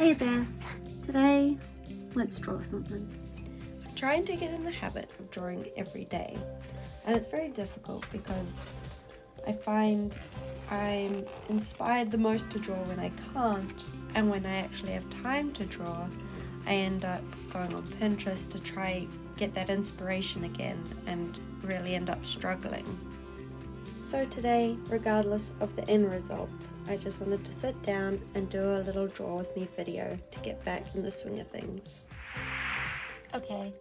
Hey there, today let's draw something. I'm trying to get in the habit of drawing every day, and it's very difficult because I find I'm inspired the most to draw when I can't, and when I actually have time to draw, I end up going on Pinterest to try get that inspiration again and really end up struggling. So today, regardless of the end result, I just wanted to sit down and do a little draw with me video to get back in the swing of things. Okay,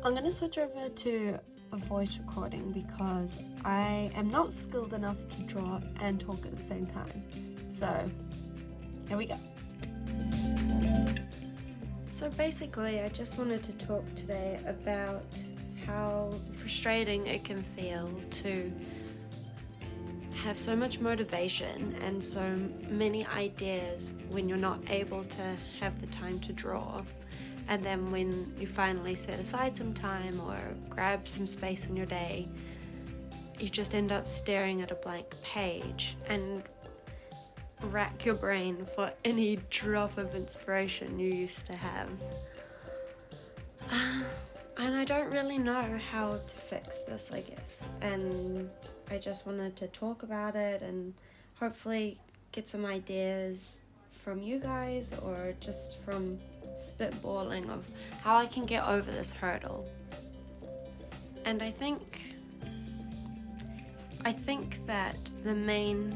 I'm going to switch over to a voice recording because I am not skilled enough to draw and talk at the same time. So, here we go. So basically, I just wanted to talk today about how frustrating it can feel to have so much motivation and so many ideas when you're not able to have the time to draw, and then when you finally set aside some time or grab some space in your day, you just end up staring at a blank page and rack your brain for any drop of inspiration you used to have. And I don't really know how to fix this, I guess, and I just wanted to talk about it and hopefully get some ideas from you guys or just from spitballing of how I can get over this hurdle. And I think that the main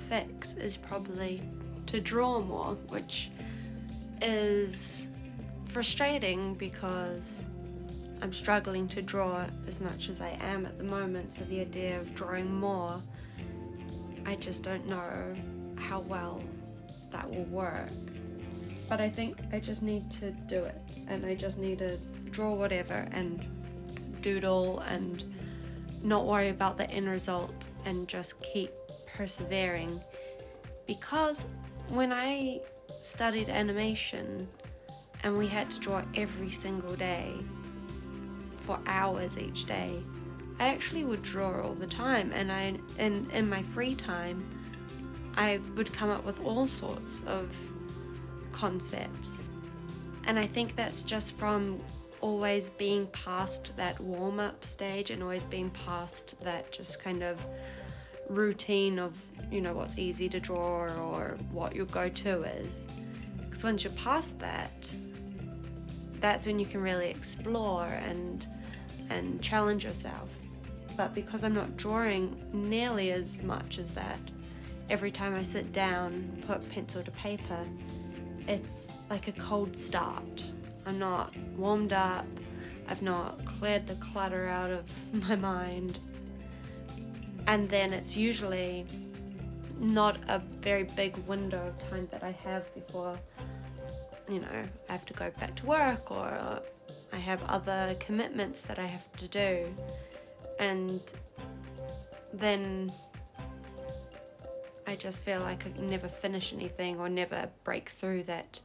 fix is probably to draw more, which is frustrating because I'm struggling to draw as much as I am at the moment, so the idea of drawing more, I just don't know how well that will work. But I think I just need to do it, and I just need to draw whatever and doodle and not worry about the end result and just keep persevering. Because when I studied animation and we had to draw every single day for hours each day, I actually would draw all the time, and in my free time I would come up with all sorts of concepts. And I think that's just from always being past that warm-up stage and always being past that just kind of routine of, you know, what's easy to draw or what your go-to is. Because once you're past that, that's when you can really explore and challenge yourself. But because I'm not drawing nearly as much as that, every time I sit down, put pencil to paper, it's like a cold start. I'm not warmed up, I've not cleared the clutter out of my mind, and then it's usually not a very big window of time that I have before, you know, I have to go back to work or I have other commitments that I have to do, and then I just feel like I can never finish anything or never break through that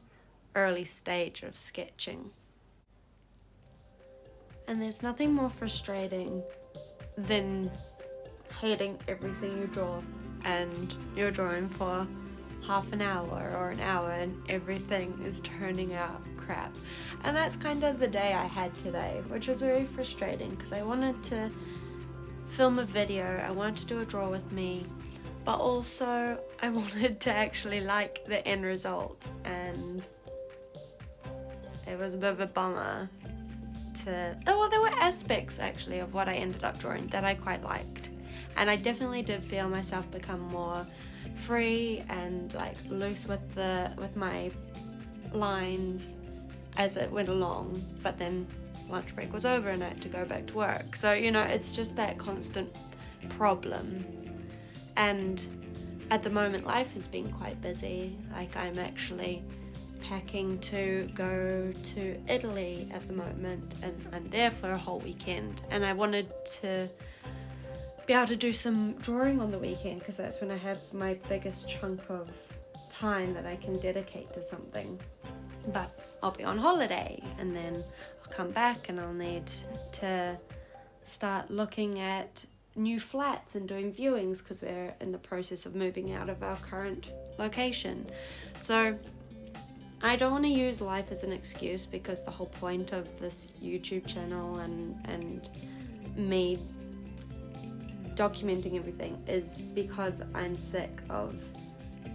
early stage of sketching. And there's nothing more frustrating than hating everything you draw, and you're drawing for half an hour or an hour and everything is turning out crap. And that's kind of the day I had today, which was very frustrating because I wanted to film a video, I wanted to do a draw with me, but also I wanted to actually like the end result, and it was a bit of a bummer there were aspects actually of what I ended up drawing that I quite liked, and I definitely did feel myself become more free and like loose with my lines as it went along. But then lunch break was over and I had to go back to work, so you know, it's just that constant problem. And at the moment life has been quite busy. Like, I'm actually packing to go to Italy at the moment, and I'm there for a whole weekend, and I wanted to be able to do some drawing on the weekend because that's when I have my biggest chunk of time that I can dedicate to something. But I'll be on holiday, and then I'll come back and I'll need to start looking at new flats and doing viewings because we're in the process of moving out of our current location. So I don't want to use life as an excuse, because the whole point of this YouTube channel and me documenting everything is because I'm sick of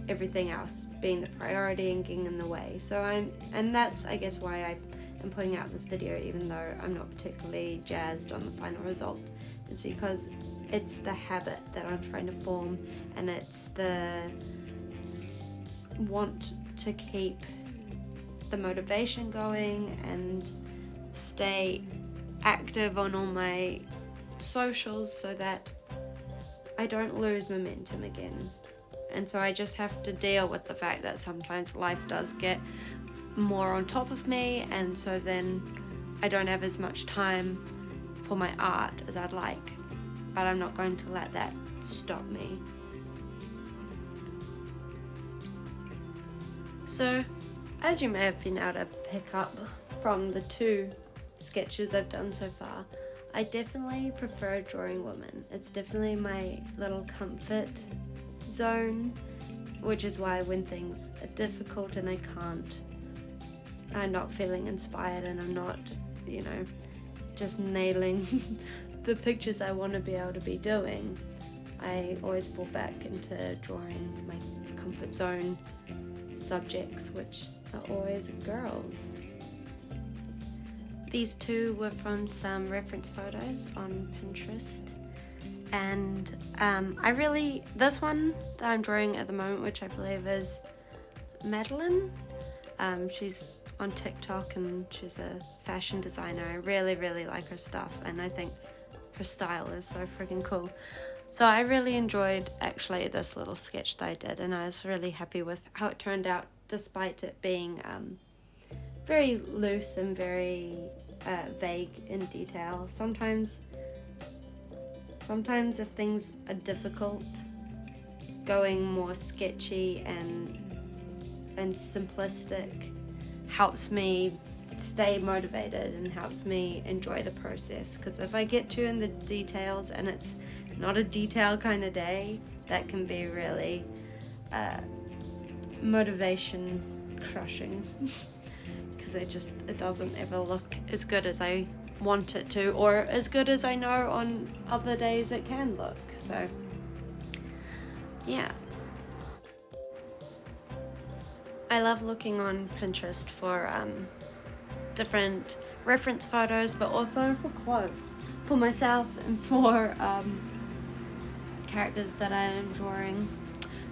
everything else being the priority and getting in the way. And that's, I guess, why I am putting out this video, even though I'm not particularly jazzed on the final result, is because it's the habit that I'm trying to form, and it's the want to keep the motivation going and stay active on all my socials so that I don't lose momentum again. And so I just have to deal with the fact that sometimes life does get more on top of me, and so then I don't have as much time for my art as I'd like, but I'm not going to let that stop me. So, as you may have been able to pick up from the 2 sketches I've done so far, I definitely prefer drawing women. It's definitely my little comfort zone, which is why when things are difficult and I'm not feeling inspired and I'm not, just nailing the pictures I want to be able to be doing, I always fall back into drawing my comfort zone subjects, which are always girls. These 2 were from some reference photos on Pinterest, and this one that I'm drawing at the moment, which I believe is Madeline, she's on TikTok and she's a fashion designer. I really like her stuff, and I think her style is so freaking cool. So I really enjoyed actually this little sketch that I did, and I was really happy with how it turned out, despite it being very loose and very vague in detail. Sometimes if things are difficult, going more sketchy and simplistic helps me stay motivated and helps me enjoy the process, because if I get too in the details and it's not a detail kind of day, that can be really motivation crushing because it doesn't ever look as good as I want it to, or as good as I know on other days it can look. So yeah, I love looking on Pinterest for different reference photos, but also for quotes for myself and for characters that I am drawing.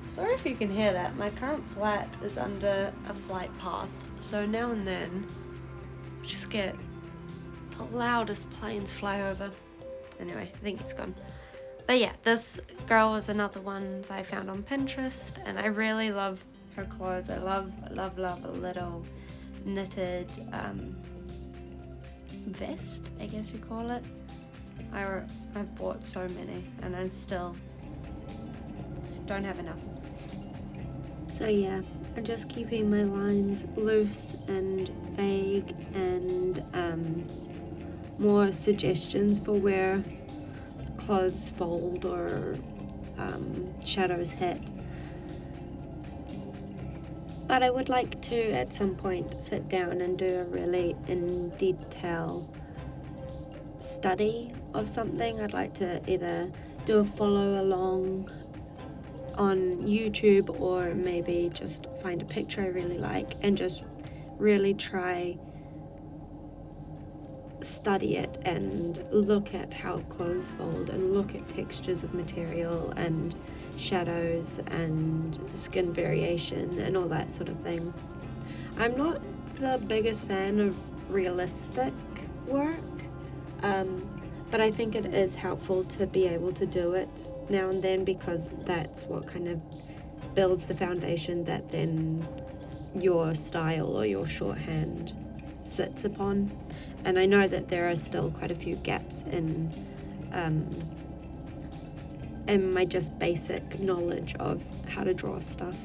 Sorry if you can hear that. My current flat is under a flight path, so now and then I just get the loudest planes fly over. Anyway, I think it's gone. But yeah, this girl is another one that I found on Pinterest, and I really love her clothes. I love a little knitted vest, I guess you call it. I've bought so many, and I'm still don't have enough. So yeah, I'm just keeping my lines loose and vague, and more suggestions for where clothes fold or shadows hit. But I would like to at some point sit down and do a really in detail study of something. I'd like to either do a follow along on YouTube, or maybe just find a picture I really like and just really try study it and look at how clothes fold and look at textures of material and shadows and skin variation and all that sort of thing. I'm not the biggest fan of realistic work, but I think it is helpful to be able to do it now and then, because that's what kind of builds the foundation that then your style or your shorthand sits upon. And I know that there are still quite a few gaps in my just basic knowledge of how to draw stuff.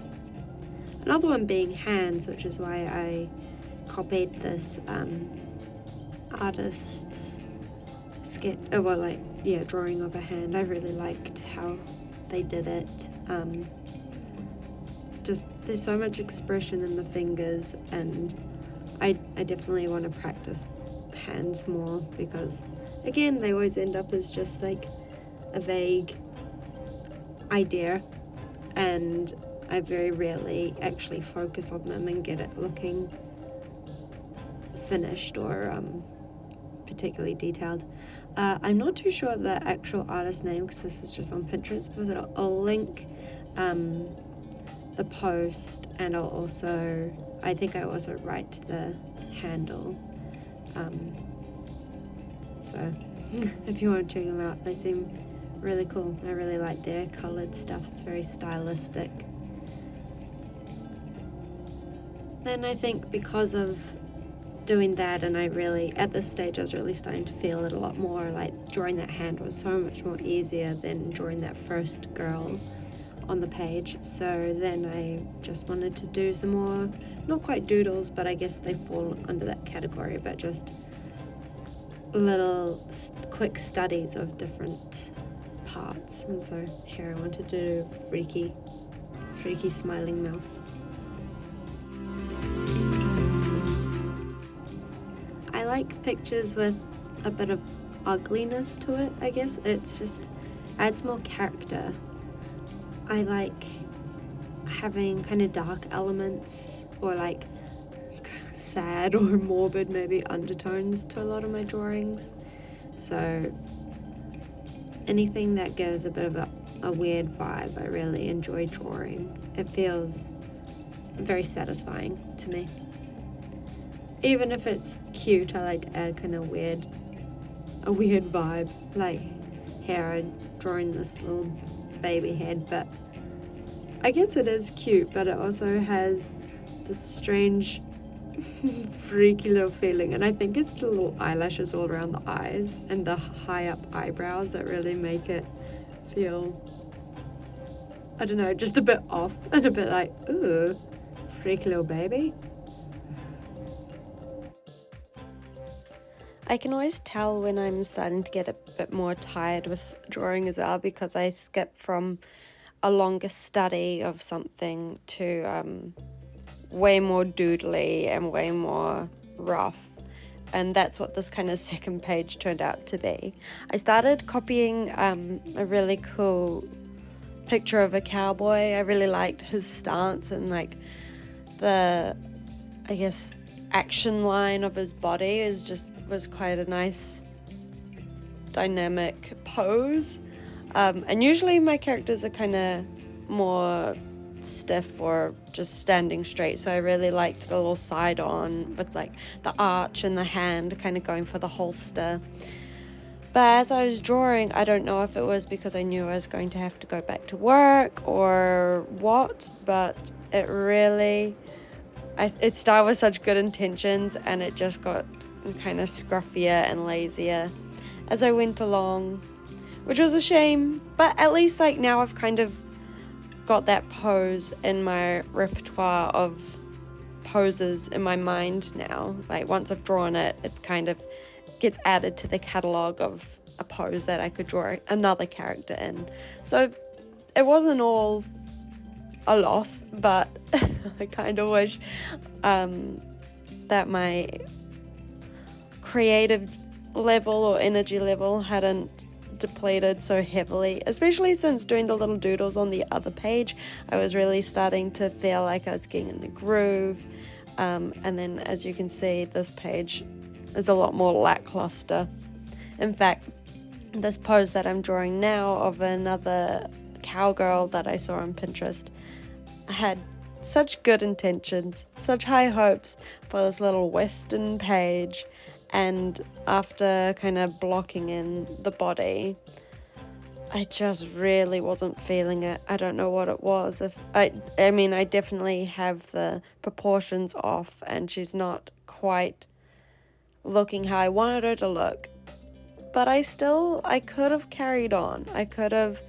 Another one being hands, which is why I copied this artist's sketch, drawing of a hand. I really liked how they did it. just, there's so much expression in the fingers, and I definitely want to practice hands more, because again, they always end up as just like a vague idea, and I very rarely actually focus on them and get it looking finished or particularly detailed. I'm not too sure the actual artist name because this was just on Pinterest, but I'll link the post, and I think I also write the handle. So if you want to check them out, they seem really cool. I really like their colored stuff. It's very stylistic. Then I think because of doing that, and at this stage I was really starting to feel it a lot more, like drawing that hand was so much more easier than drawing that first girl on the page. So then I just wanted to do some more, not quite doodles, but I guess they fall under that category, but just little quick studies of different parts. And so here I wanted to do freaky smiling mouth. I like pictures with a bit of ugliness to it, I guess. It's just adds more character. I like having kind of dark elements, or like sad or morbid maybe undertones to a lot of my drawings. So anything that gives a bit of a weird vibe, I really enjoy drawing. It feels very satisfying to me. Even if it's cute, I like to add kind of a weird vibe. Like here I'm drawing this little baby head, but I guess it is cute, but it also has this strange freaky little feeling, and I think it's the little eyelashes all around the eyes and the high up eyebrows that really make it feel, I don't know, just a bit off and a bit like, ooh, freaky little baby. I can always tell when I'm starting to get a bit more tired with drawing as well, because I skip from a longer study of something to way more doodly and way more rough. And that's what this kind of second page turned out to be. I started copying a really cool picture of a cowboy. I really liked his stance and like the, I guess, action line of his body was quite a nice dynamic pose. And usually my characters are kind of more stiff or just standing straight, so I really liked the little side on with like the arch and the hand kind of going for the holster. But as I was drawing, I don't know if it was because I knew I was going to have to go back to work or what, but it really, it started with such good intentions and it just got kind of scruffier and lazier as I went along, which was a shame. But at least like now I've kind of got that pose in my repertoire of poses in my mind now. Like once I've drawn it, it kind of gets added to the catalogue of a pose that I could draw another character in. So it wasn't all a loss, but I kind of wish that my creative level or energy level hadn't depleted so heavily, especially since doing the little doodles on the other page. I was really starting to feel like I was getting in the groove, and then as you can see, this page is a lot more lackluster. In fact, this pose that I'm drawing now of another cowgirl that I saw on Pinterest had such good intentions, such high hopes for this little western page, and after kind of blocking in the body, I just really wasn't feeling it. I don't know what it was. I mean, I definitely have the proportions off and she's not quite looking how I wanted her to look, but I could have carried on. I could have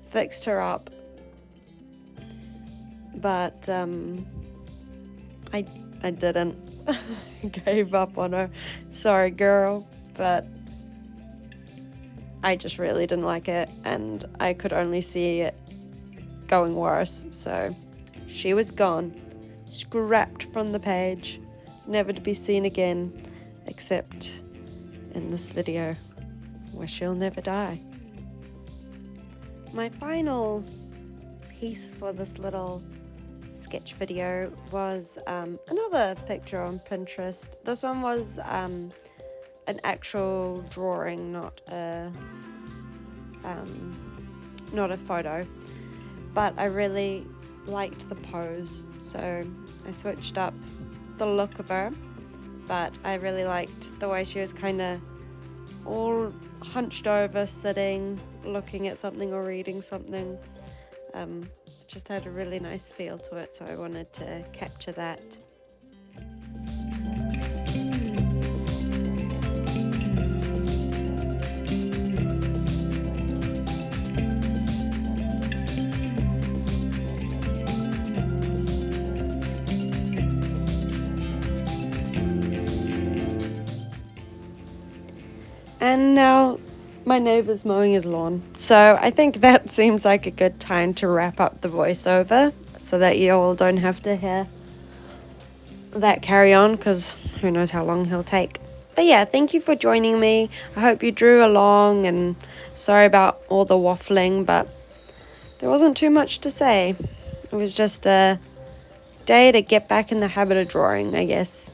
fixed her up, but I didn't. I gave up on her. Sorry, girl, but I just really didn't like it, and I could only see it going worse. So she was gone, scrapped from the page, never to be seen again, except in this video where she'll never die. My final piece for this little sketch video was another picture on Pinterest. This one was an actual drawing, not a photo, but I really liked the pose, so I switched up the look of her, but I really liked the way she was kind of all hunched over, sitting, looking at something or reading something. Just had a really nice feel to it, so I wanted to capture that. And now my neighbour's mowing his lawn. So I think that seems like a good time to wrap up the voiceover so that you all don't have to hear that carry on, because who knows how long he'll take. But yeah, thank you for joining me. I hope you drew along, and sorry about all the waffling, but there wasn't too much to say. It was just a day to get back in the habit of drawing, I guess.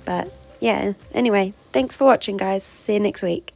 But yeah, anyway, thanks for watching, guys. See you next week.